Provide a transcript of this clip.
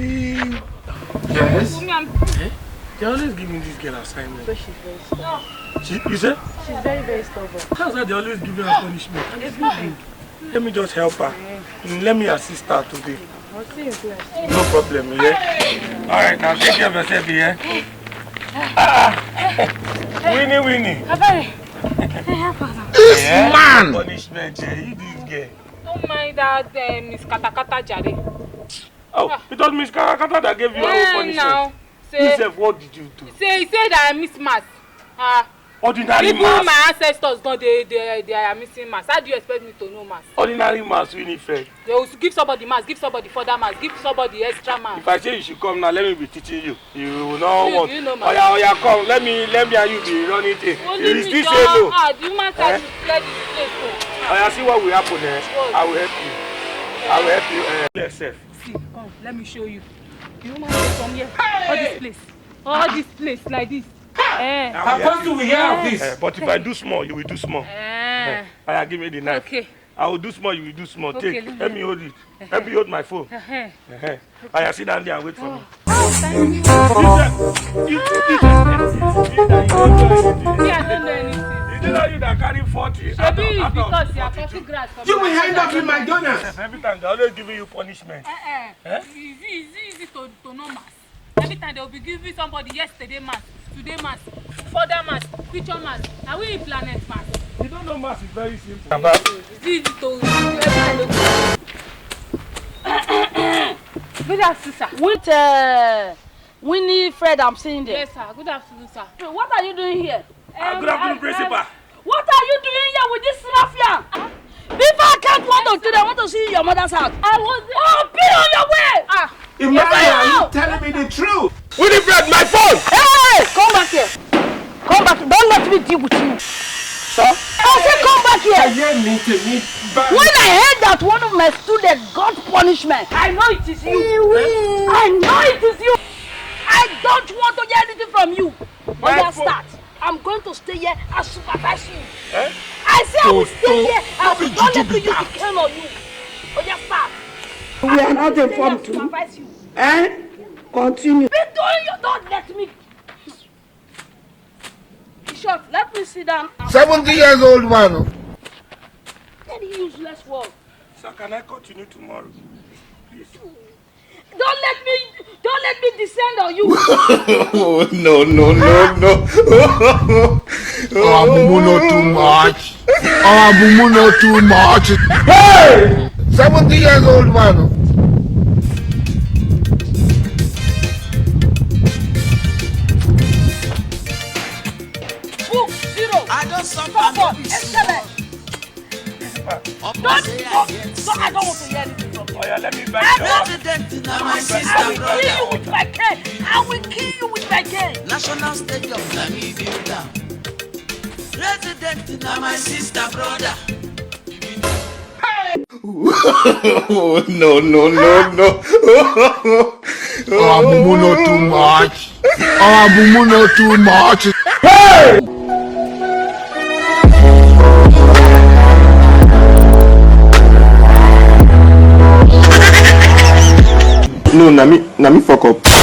See. Yes. They always give me this girl assignment. But she's very stubborn. You said? She's very, very stubborn. How's that they always give her a punishment? And it's not good. Let me just help her. Let me assist her today. I'll see you class. No problem, yeah? Alright, now take care of yourself, yeah? Winnie. This man! Punishment, yeah? You this girl. Don't mind that Miss Katakata Jare. Oh, it was Miss Karakata that gave you our punishment. Now, Yourself, what did you do? say that I miss mass. Ordinary Even mass. my ancestors gone, they are missing mass. How do you expect me to know mass? Ordinary mass, Winifred. They will give somebody mass, give somebody further mass, give somebody extra mass. If I say you should come now, let me be teaching you. You will not want. You know mass. Oh yeah, come. Let me and you be running things. Only You me still say no. the human side should clear this place. Oh yeah, see what will happen there. What? I will help you. I will help you. Yourself. See, come, let me show you. The human side from here. All this place like this. How come do we hear of this? But if I do small, you will do small. I give me the knife. Okay. I will do small, you will do small. Okay, Take. Let me hold it. Let me hold my phone. I sit down there and wait for me. Thank you. Me, I don't know anything. Is it not you that carry 40? Maybe it's because you are cutting grass for You will end up in McDonald's. Every time they always giving you punishment. It's easy to know mass. Every time they will be giving somebody yesterday mass, today mass, further mass, future mass. Are we in planet mass? You don't know mass is very simple. It's easy to Good afternoon, sir. With Winifred, I'm seeing there. Yes, sir. Good afternoon, sir. What are you doing here? Good afternoon, Principal. What are you doing here with this ruffian? Before I can't want to do that, I want to see your mother's house. I was there. Oh, be on your way! Imagine you telling me the truth. Winifred, my phone! Hey! Come back here. Come back. Don't let me deal with you. Sir? I said come back here. When I heard that one of my students got punishment, I know it is you. I know it is you. I don't want to hear anything from you. When I start, I'm going to stay here and supervise you. I say I will stay here and don't let me use the cane on you. When I start, We are not informed to. supervise you. Continue. Be doing you don't let me. Short, let me sit down. 70 years old man. Very useless word. Sir, can I continue tomorrow? Please. Don't let me descend on you. Oh, no. Oh, Bumu, not too much. Oh, Bumu, not too much. Hey! 70 years old man. Book 0. I don't Stop. Excellent. I don't want to hear anything from you. Oh yeah, let me I back you up. President na my I sister will kill you brother. with my cane. I will kill you with my cane. National Stadium na me build am. President na my sister brother. Oh, no. Oh, Bumu, not too much. Oh, Bumu, not too much. Hey! No, na me fuck up.